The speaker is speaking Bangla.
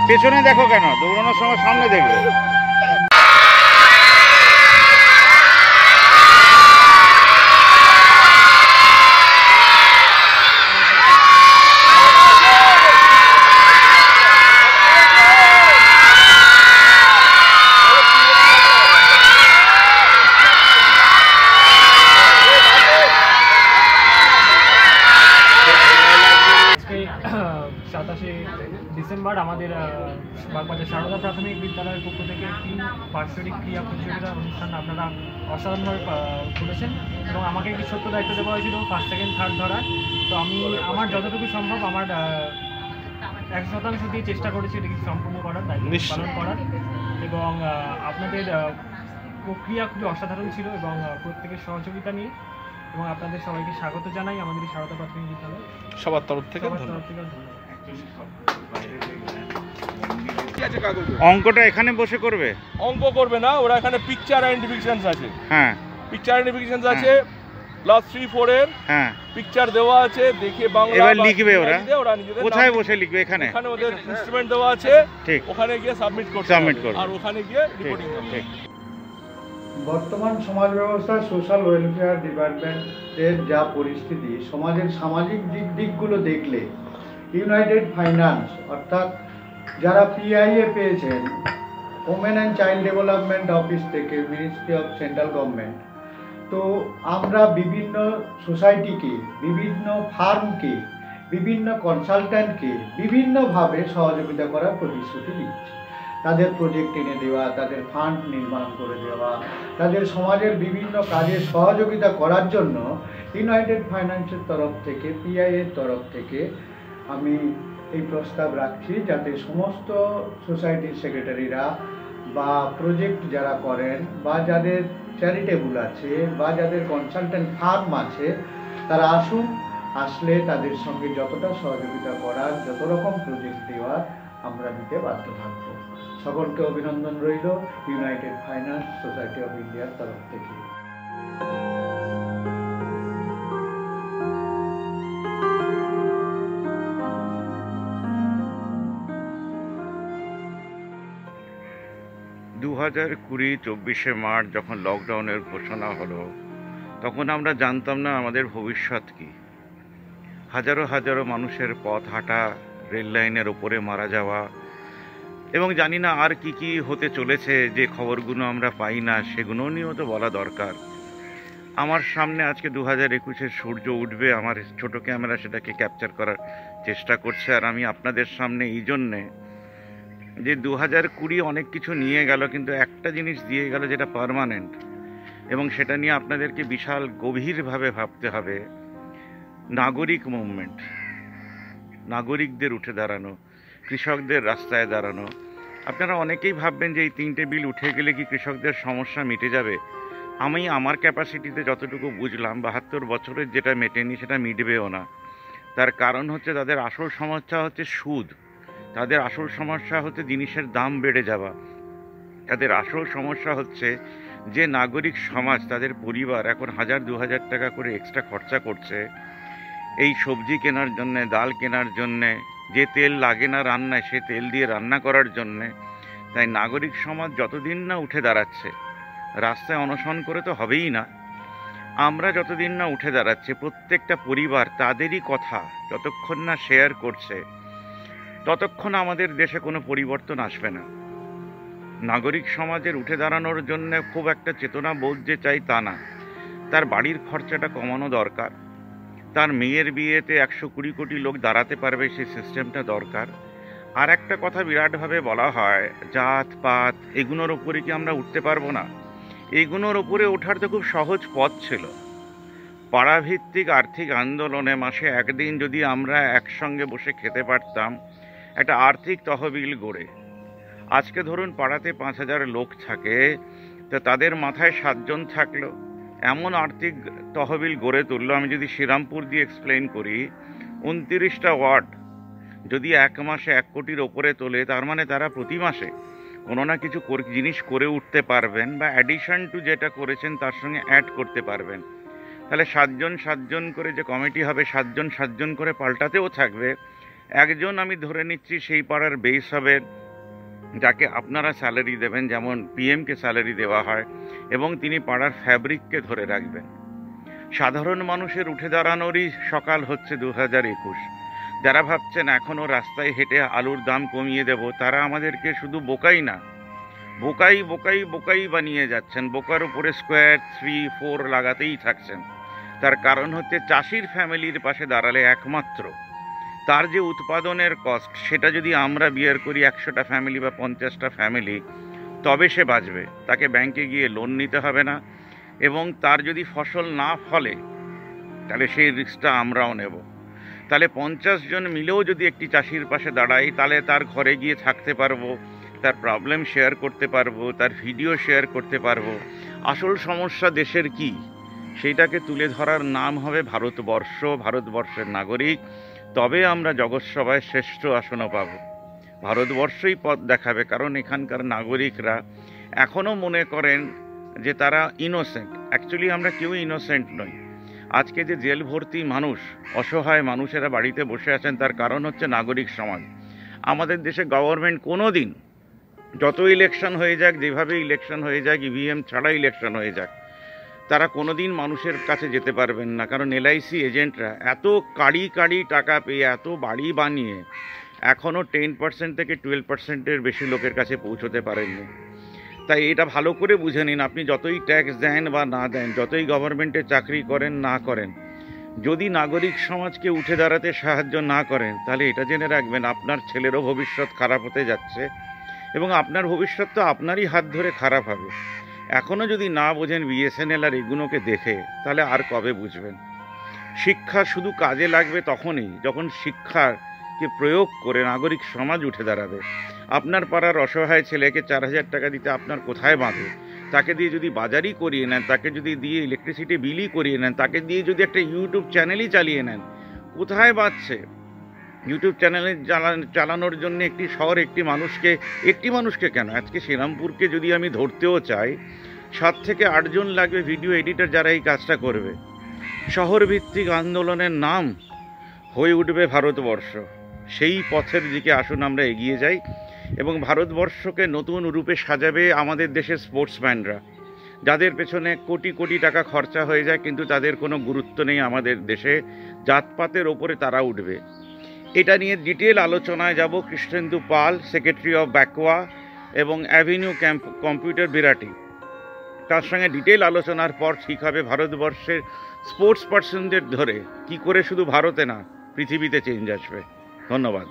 পেছনে দেখো কেন? দৌড়ানোর সময় সামনে দেখবে। ডিসেম্বর আমাদের বাগবাজার সারদা প্রাথমিক বিদ্যালয়ের পক্ষ থেকে একটি বার্ষিক ক্রীড়া প্রতিযোগিতা অনুষ্ঠান আপনারা অসাধারণভাবে করেছেন এবং আমাকে একটি ছোট্ট দায়িত্ব দেওয়া হয়েছিল ফার্স্ট সেকেন্ড থার্ড ধরার। তো আমি আমার যতটুকু সম্ভব আমার 100% দিয়ে চেষ্টা করেছি এটাকে সম্পূর্ণ করার, দায়িত্ব পালন করার। এবং আপনাদের প্রক্রিয়া খুবই অসাধারণ ছিল এবং প্রত্যেকের সহযোগিতা নিয়ে এবং আপনাদের সবাইকে স্বাগত জানাই আমাদের সারদা প্রাথমিক বিদ্যালয় সবার তরফ থেকে। অঙ্কটা এখানে বসে করবে? অঙ্ক করবে না, ওরা এখানে পিকচার এন্ড ডিভিশনস আছে। হ্যাঁ, পিকচার এন্ড ডিভিশনস আছে। ক্লাস 3 4 এর হ্যাঁ পিকচার দেওয়া আছে, দেখে বাংলা এবার লিখবে ওরা। নিজেদের কোথায় বসে লিখবে? এখানে ওদের ইনস্ট্রুমেন্ট দেওয়া আছে, ঠিক, ওখানে গিয়ে সাবমিট করতে আর ওখানে গিয়ে রিপোর্টিং করতে। বর্তমান সমাজ ব্যবস্থা সোশ্যাল ওয়েলফেয়ার ডিপার্টমেন্টের যা পরিস্থিতি, সমাজের সামাজিক দিকগুলো দেখলে ইউনাইটেড ফাইন্যান্স অর্থাৎ যারা পিআইএ পেয়েছেন, women and child development office থেকে, মিনিস্ট্রি অফ সেন্ট্রাল গভর্নমেন্ট, তো আমরা বিভিন্ন সোসাইটিকে, বিভিন্ন ফার্মকে, বিভিন্ন কনসালট্যান্টকে বিভিন্নভাবে সহযোগিতা করার প্রতিশ্রুতি দিচ্ছি। তাদের প্রজেক্ট এনে দেওয়া, তাদের ফান্ড নির্মাণ করে দেওয়া, তাদের সমাজের বিভিন্ন কাজে সহযোগিতা করার জন্য ইউনাইটেড ফাইন্যান্সের তরফ থেকে, পিআইএর তরফ থেকে আমি এই প্রস্তাব রাখছি যাতে সমস্ত সোসাইটির সেক্রেটারিরা বা প্রজেক্ট যারা করেন বা যাদের চ্যারিটেবল আছে বা যাদের কনসালটেন্ট ফার্ম আছে তারা আসুন, আসলে তাদের সঙ্গে যতটা সহযোগিতা করার, যত রকম প্রজেক্ট দেওয়ার আমরা দিতে বাধ্য থাকব। সকলকে অভিনন্দন রইল ইউনাইটেড ফাইন্যান্স সোসাইটি অফ ইন্ডিয়ার তরফ থেকে। (2020) 24শে মার্চ যখন লকডাউনের ঘোষণা হলো, তখন আমরা জানতাম না আমাদের ভবিষ্যৎ কি। হাজারো হাজারো মানুষের পথ হাঁটা, রেল লাইনের ওপরে মারা যাওয়া এবং জানি না আর কি কি হতে চলেছে, যে খবরগুলো আমরা পাই না সেগুলো নিয়েও তো বলা দরকার। আমার সামনে আজকে 2021-এর সূর্য উঠবে, আমার ছোট ক্যামেরা সেটাকে ক্যাপচার করার চেষ্টা করছে। আর আমি আপনাদের সামনে এই জন্যে যে 2020 অনেক কিছু নিয়ে গেল, কিন্তু একটা জিনিস দিয়ে গেল যেটা পার্মানেন্ট, এবং সেটা নিয়ে আপনাদেরকে বিশাল গভীরভাবে ভাবতে হবে। নাগরিক মুভমেন্ট, নাগরিকদের উঠে দাঁড়ানো, কৃষকদের রাস্তায় দাঁড়ানো। আপনারা অনেকেই ভাববেন যে এই 3টে বিল উঠে গেলে কি কৃষকদের সমস্যা মিটে যাবে। আমি আমার ক্যাপাসিটিতে যতটুকু বুঝলাম, 72 বছরের যেটা মেটেনি সেটা মিটবেও না। তার কারণ হচ্ছে তাদের আসল সমস্যা হচ্ছে সুদ, তাদের আসল সমস্যা হচ্ছে জিনিসের দাম বেড়ে যাওয়া, তাদের আসল সমস্যা হচ্ছে যে নাগরিক সমাজ, তাদের পরিবার এখন 1000-2000 টাকা করে এক্সট্রা খরচা করছে এই সবজি কেনার জন্যে, ডাল কেনার জন্যে, যে তেল লাগে না রান্নায় সে তেল দিয়ে রান্না করার জন্যে। তাই নাগরিক সমাজ যতদিন না উঠে দাঁড়াচ্ছে, রাস্তায় অনশন করে তো হবেই না, আমরা যতদিন না উঠে দাঁড়াচ্ছি, প্রত্যেকটা পরিবার তাদেরই কথা যতক্ষণ না শেয়ার করছে, ততক্ষণ আমাদের দেশে কোনো পরিবর্তন আসবে না। নাগরিক সমাজের উঠে দাঁড়ানোর জন্য খুব একটা চেতনা বোধ যে চাই তা না, তার বাড়ির খরচাটা কমানো দরকার, তার মেয়ের বিয়েতে 120 কোটি লোক দাঁড়াতে পারবে সেই সিস্টেমটা দরকার। আর একটা কথা বিরাটভাবে বলা হয়, জাত পাত এগুলোর ওপরে কি আমরা উঠতে পারবো না? এইগুলোর ওপরে ওঠার তো খুব সহজ পথ ছিল। পাড়াভিত্তিক আর্থিক আন্দোলনে মাসে একদিন যদি আমরা একসঙ্গে বসে খেতে পারতাম, একটা আর্থিক তহবিল গড়ে, আজকে ধরুন পাড়াতে 5000 লোক থাকে, তো তাদের মাথায় 7 জন থাকলো, এমন আর্থিক তহবিল গড়ে তুললো। আমি যদি শ্রীরামপুর দিয়ে এক্সপ্লেন করি, 29টা ওয়ার্ড যদি এক মাসে 1 কোটির ওপরে তোলে, তার মানে তারা প্রতি মাসে কোনো না কিছু জিনিস করে উঠতে পারবেন, বা অ্যাডিশন টু যেটা করেছেন তার সঙ্গে অ্যাড করতে পারবেন। তাহলে 7 জন 7 জন করে যে কমিটি হবে, 7 জন 7 জন করে পাল্টাতেও থাকবে, একজন আমি ধরে নিচ্ছি সেই পাড়ার বেস হবে, যাকে আপনারা স্যালারি দেবেন, যেমন পিএমকে স্যালারি দেওয়া হয়, এবং তিনি পাড়ার ফ্যাব্রিককে ধরে রাখবেন। সাধারণ মানুষের উঠে দাঁড়ানোরই সকাল হচ্ছে 2021। যারা ভাবছেন এখনও রাস্তায় হেঁটে আলুর দাম কমিয়ে দেব, তারা আমাদেরকে শুধু বোকাই না, বোকাই বোকাই বোকাই বানিয়ে যাচ্ছেন। বোকার উপরে স্কোয়ার 3, 4 লাগাতেই থাকছেন। তার কারণ হচ্ছে চাষির ফ্যামিলির পাশে দাঁড়ালে একমাত্র তার যে উৎপাদনের কস্ট, সেটা যদি আমরা বিয়ার করি 100টা ফ্যামিলি বা 50টা ফ্যামিলি, তবে সে বাঁচবে। তাকে ব্যাংকে গিয়ে লোন নিতে হবে না, এবং তার যদি ফসল না ফলে তাহলে সেই রিস্কটা আমরাও নেব। তাহলে 50 জন মিলেও যদি একটি চাষির পাশে দাঁড়াই, তাহলে তার ঘরে গিয়ে থাকতে পারবো, তার প্রবলেম শেয়ার করতে পারবো, তার ভিডিও শেয়ার করতে পারবো। আসল সমস্যা দেশের কি, সেইটাকে তুলে ধরার নাম হবে ভারতবর্ষ, ভারতবর্ষের নাগরিক। তবে আমরা জগৎসভায় শ্রেষ্ঠ আসনও পাব। ভারতবর্ষই পথ দেখাবে, কারণ এখানকার নাগরিকরা এখনও মনে করেন যে তারা ইনোসেন্ট। অ্যাকচুয়ালি আমরা কেউ ইনোসেন্ট নই। আজকে যে জেল ভর্তি মানুষ, অসহায় মানুষেরা বাড়িতে বসে আছেন, তার কারণ হচ্ছে নাগরিক সমাজ। আমাদের দেশে গভর্নমেন্ট কোনো দিন, যত ইলেকশন হয়ে যাক, যেভাবে ইলেকশন হয়ে যাক, ইভিএম ছাড়া ইলেকশন হয়ে যাক, তারা কোনো দিন মানুষের কাছে যেতে পারবেন না। কারণ এলআইসি এজেন্টরা এত কাড়ি কাড়ি টাকা পেয়ে এত বাড়ি বানিয়ে এখনও 10% থেকে 12%-এর বেশি লোকের কাছে পৌঁছতে পারেননি। তাই এটা ভালো করে বুঝে নিন, আপনি যতই ট্যাক্স দেন বা না দেন, যতই গভর্নমেন্টে চাকরি করেন না করেন, যদি নাগরিক সমাজকে উঠে দাঁড়াতে সাহায্য না করেন, তাহলে এটা জেনে রাখবেন আপনার ছেলেরও ভবিষ্যৎ খারাপ হতে যাচ্ছে, এবং আপনার ভবিষ্যৎ তো আপনারই হাত ধরে খারাপ হবে। এখনও যদি না বোঝেন বিএসএনএল আর এগুলোকে দেখে, তাহলে আর কবে বুঝবেন? শিক্ষা শুধু কাজে লাগবে তখনই যখন শিক্ষাকে প্রয়োগ করে নাগরিক সমাজ উঠে দাঁড়াবে। আপনার পাড়ার অসহায় ছেলেকে 4000 টাকা দিতে আপনার কোথায় বাঁধে? তাকে দিয়ে যদি বাজারই করিয়ে নেন, তাকে যদি দিয়ে ইলেকট্রিসিটি বিলই করিয়ে নেন, তাকে দিয়ে যদি একটা ইউটিউব চ্যানেলই চালিয়ে নেন, কোথায় বাঁচছে? ইউটিউব চ্যানেলে চালানোর জন্য একটি শহর একটি মানুষকে কেন, আজকে শ্রীরামপুরকে যদি আমি ধরতেও চাই, 7 থেকে 8 জন লাগবে ভিডিও এডিটর, যারা এই কাজটা করবে। শহরভিত্তিক আন্দোলনের নাম হয়ে উঠবে ভারতবর্ষ। সেই পথের দিকে আসুন আমরা এগিয়ে যাই, এবং ভারতবর্ষকে নতুন রূপে সাজাবে আমাদের দেশের স্পোর্টসম্যানরা, যাদের পেছনে কোটি কোটি টাকা খরচা হয়ে যায়, কিন্তু তাদের কোনো গুরুত্ব নেই আমাদের দেশে। জাতপাতের ওপরে তারা উঠবে। এটা নিয়ে ডিটেল আলোচনায় যাব কৃষ্ণেন্দু পাল, সেক্রেটারি অফ ব্যাকওয়া, এবং অ্যাভিনিউ কম্পিউটার বিরাটি। তার সঙ্গে ডিটেল আলোচনার পর ঠিক হবে ভারতবর্ষের স্পোর্টস পার্সনদের ধরে কি করে শুধু ভারতে না, পৃথিবীতে চেঞ্জ আসবে। ধন্যবাদ।